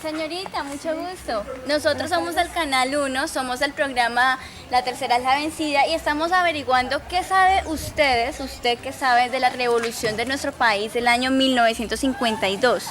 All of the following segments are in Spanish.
Señorita, mucho gusto. Nosotros somos del Canal 1, somos el programa La Tercera es la Vencida y estamos averiguando qué sabe usted qué sabe de la revolución de nuestro país del año 1952.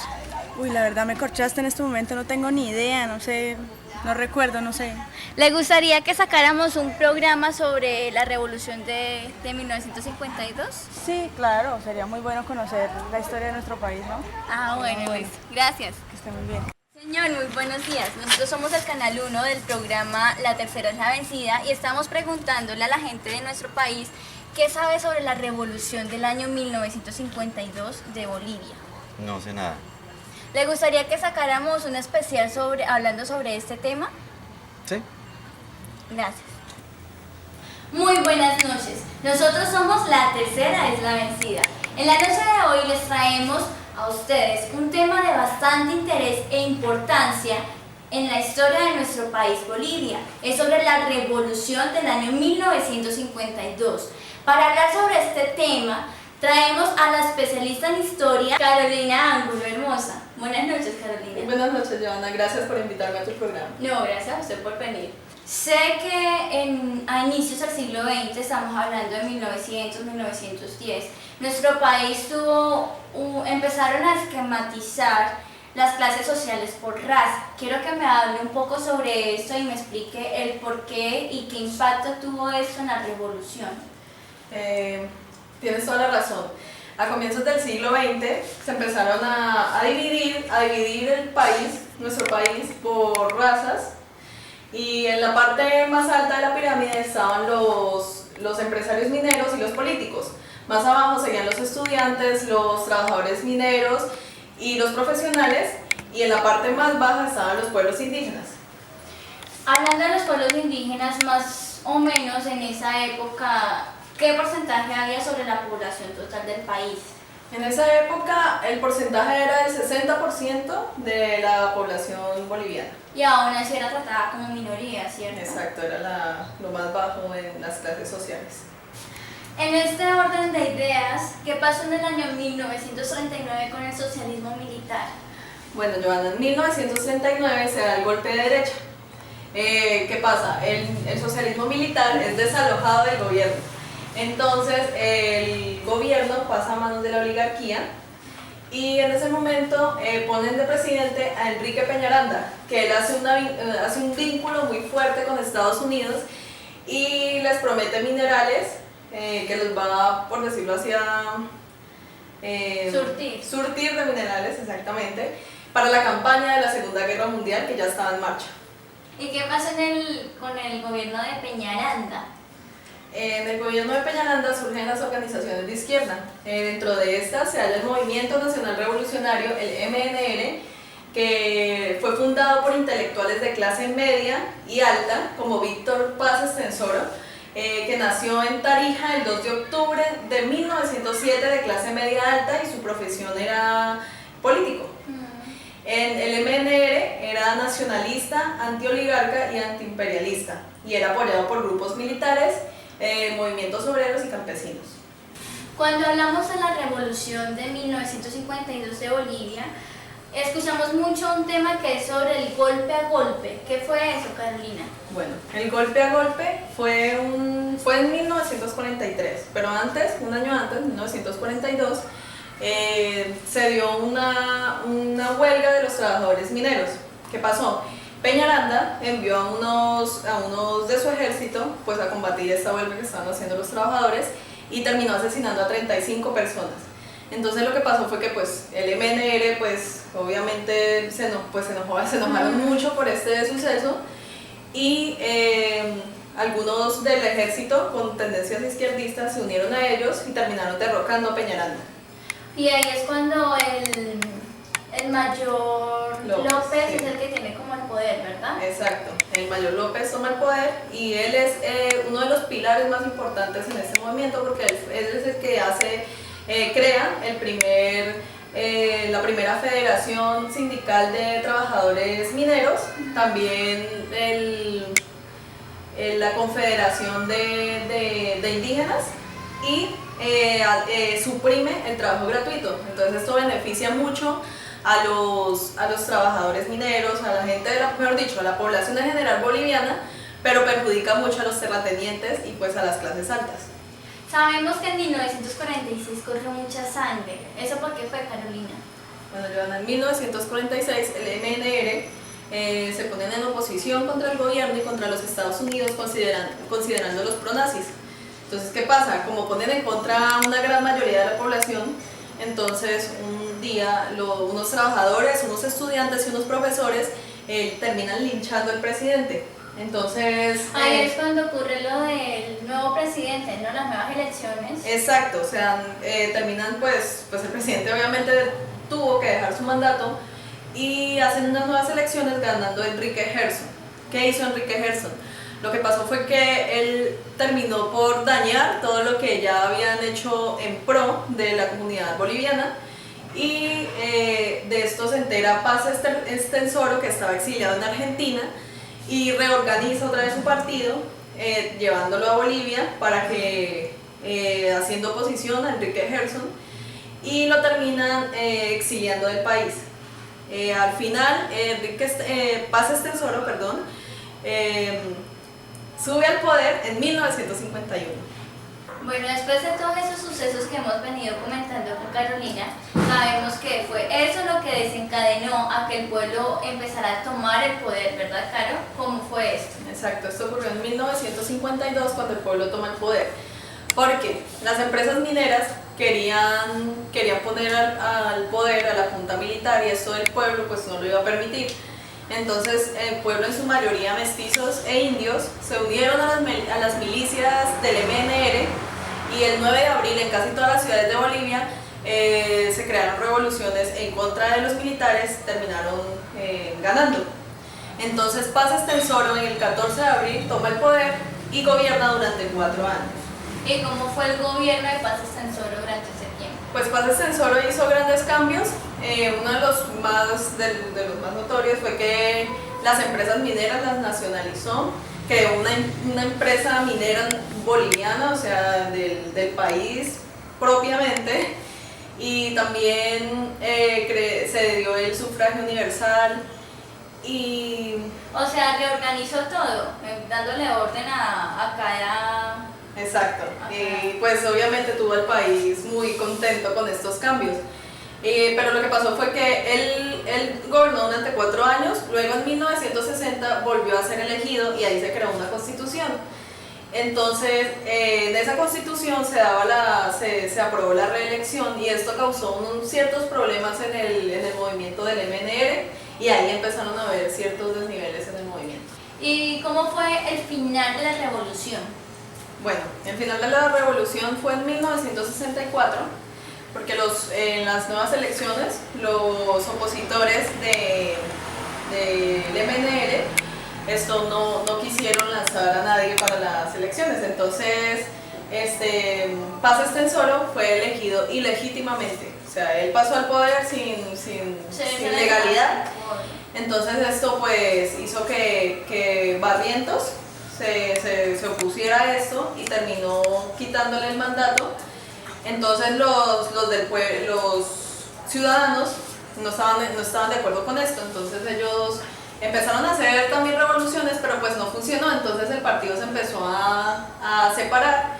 Uy, la verdad me corchaste en este momento, no tengo ni idea, no sé, no recuerdo, no sé. ¿Le gustaría que sacáramos un programa sobre la revolución de 1952? Sí, claro, sería muy bueno conocer la historia de nuestro país, ¿no? Ah, bueno, listo. Gracias. Que esté muy bien. Señor, muy buenos días. Nosotros somos el Canal 1 del programa La Tercera es la Vencida y estamos preguntándole a la gente de nuestro país qué sabe sobre la revolución del año 1952 de Bolivia. No sé nada. ¿Le gustaría que sacáramos un especial hablando sobre este tema? ¿Sí? Gracias. Muy buenas noches. Nosotros somos La Tercera es la Vencida. En la noche de hoy les traemos a ustedes un tema de bastante interés e importancia en la historia de nuestro país, Bolivia. Es sobre la revolución del año 1952. Para hablar sobre este tema, traemos a la especialista en historia, Carolina Ángulo Hermosa. Buenas noches, Carolina. Buenas noches, Joana. Gracias por invitarme a tu programa. No, gracias a usted por venir. Sé que a inicios del siglo XX, estamos hablando de 1900, 1910, nuestro país empezaron a esquematizar las clases sociales por raza. Quiero que me hable un poco sobre esto y me explique el por qué y qué impacto tuvo esto en la revolución. Tienes toda la razón. A comienzos del siglo XX se empezaron a dividir el país, nuestro país, por razas. Y en la parte más alta de la pirámide estaban los empresarios mineros y los políticos. Más abajo seguían los estudiantes, los trabajadores mineros y los profesionales. Y en la parte más baja estaban los pueblos indígenas. Hablando de los pueblos indígenas, más o menos en esa época, ¿qué porcentaje había sobre la población total del país? En esa época el porcentaje era del 60% de la población boliviana. Y aún así era tratada como minoría, ¿cierto? Exacto, era lo más bajo en las clases sociales. En este orden de ideas, ¿qué pasó en el año 1939 con el socialismo militar? Bueno, Joana, en 1939 se da el golpe de derecha. ¿Qué pasa? El socialismo militar es desalojado del gobierno. Entonces el gobierno pasa a manos de la oligarquía y en ese momento ponen de presidente a Enrique Peñaranda, que él hace un vínculo muy fuerte con Estados Unidos y les promete minerales que los va, por decirlo así, surtir de minerales, exactamente, para la campaña de la Segunda Guerra Mundial que ya estaba en marcha. ¿Y qué pasó con el gobierno de Peñaranda? En el gobierno de Peñaranda surgen las organizaciones de izquierda. Dentro de estas se halla el Movimiento Nacional Revolucionario, el MNR, que fue fundado por intelectuales de clase media y alta, como Víctor Paz Estensoro, que nació en Tarija el 2 de octubre de 1907, de clase media alta, y su profesión era político. El MNR era nacionalista, antioligarca y antiimperialista, y era apoyado por grupos militares, movimientos obreros y campesinos. Cuando hablamos de la revolución de 1952 de Bolivia, escuchamos mucho un tema que es sobre el golpe a golpe. ¿Qué fue eso, Carolina? Bueno, el golpe a golpe fue en 1943, pero antes, un año antes, en 1942, se dio una huelga de los trabajadores mineros. ¿Qué pasó? Peñaranda envió a unos de su ejército pues, a combatir esta huelga que estaban haciendo los trabajadores y terminó asesinando a 35 personas. Entonces lo que pasó fue que pues, el MNR pues, obviamente se enojaron mucho por este suceso y algunos del ejército con tendencias izquierdistas se unieron a ellos y terminaron derrocando a Peñaranda. Y ahí es cuando el mayor López sí, es el que tiene como el poder, ¿verdad? Exacto, el mayor López toma el poder y él es uno de los pilares más importantes en este movimiento porque él es el que crea la primera federación sindical de trabajadores mineros, también la confederación de indígenas y suprime el trabajo gratuito. Entonces esto beneficia mucho a los trabajadores mineros, a la gente, mejor dicho, a la población en general boliviana, pero perjudica mucho a los terratenientes y pues a las clases altas. Sabemos que en 1946 corrió mucha sangre. ¿Eso por qué fue, Carolina? Bueno, Joana, en 1946 el MNR se ponen en oposición contra el gobierno y contra los Estados Unidos, considerándolos pronazis. Entonces, ¿qué pasa? Como ponen en contra a una gran mayoría de la población, entonces un día unos trabajadores, unos estudiantes y unos profesores terminan linchando al presidente. Entonces... Ahí es cuando ocurre lo del nuevo presidente, ¿no? Las nuevas elecciones. Exacto, o sea, terminan pues el presidente obviamente tuvo que dejar su mandato y hacen unas nuevas elecciones ganando Enrique Gerson. ¿Qué hizo Enrique Gerson? Lo que pasó fue que él terminó por dañar todo lo que ya habían hecho en pro de la comunidad boliviana y de esto se entera Paz Estenssoro, que estaba exiliado en Argentina, y reorganiza otra vez su partido, llevándolo a Bolivia para que, haciendo oposición a Enrique Gerson, y lo terminan exiliando del país. Al final, Paz Estenssoro, sube al poder en 1951. Bueno, después de todos esos sucesos que hemos venido comentando con Carolina, sabemos que fue eso lo que desencadenó a que el pueblo empezara a tomar el poder, ¿verdad, Caro? ¿Cómo fue esto? Exacto, esto ocurrió en 1952 cuando el pueblo toma el poder, porque las empresas mineras querían poner al poder a la junta militar y esto del pueblo pues no lo iba a permitir. Entonces el pueblo, en su mayoría mestizos e indios, se unieron a las milicias del MNR y el 9 de abril en casi todas las ciudades de Bolivia se crearon revoluciones en contra de los militares, terminaron ganando. Entonces Paz Estenssoro en el 14 de abril toma el poder y gobierna durante 4 años. ¿Y cómo fue el gobierno de Paz Estenssoro durante ese tiempo? Pues Paz Estenssoro hizo grandes cambios. Uno de los más notorios fue que las empresas mineras las nacionalizó, creó una empresa minera boliviana, o sea, del país propiamente, y también se dio el sufragio universal y... O sea, reorganizó todo, dándole orden a cada... Exacto, y pues obviamente tuvo al país muy contento con estos cambios. Pero lo que pasó fue que él gobernó durante 4 años, luego en 1960 volvió a ser elegido y ahí se creó una constitución. Entonces, en esa constitución se aprobó la reelección y esto causó ciertos problemas en el movimiento del MNR y ahí empezaron a haber ciertos desniveles en el movimiento. ¿Y cómo fue el final de la revolución? Bueno, el final de la revolución fue en 1964. Porque en las nuevas elecciones los opositores del MNR no quisieron lanzar a nadie para las elecciones, entonces Paz Estenssoro fue elegido ilegítimamente, o sea, él pasó al poder sin legalidad. Entonces esto pues hizo que Barrientos se opusiera a esto y terminó quitándole el mandato. Entonces los ciudadanos no estaban de acuerdo con esto, entonces ellos empezaron a hacer también revoluciones, pero pues no funcionó, entonces el partido se empezó a separar.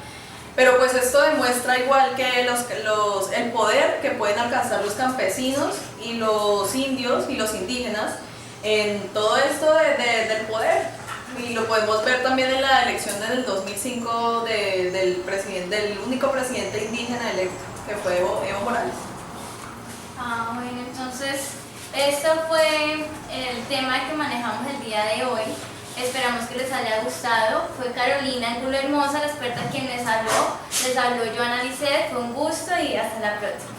Pero pues esto demuestra igual que el poder que pueden alcanzar los campesinos y los indios y los indígenas en todo esto del poder. Y lo podemos ver también en la elección del 2005 del único presidente indígena electo, que fue Evo Morales. Bueno, entonces esto fue el tema que manejamos el día de hoy. Esperamos que les haya gustado. Fue Carolina Angulo Hermosa, la experta, quien les habló. Les habló Joana Lisset. Fue un gusto y hasta la próxima.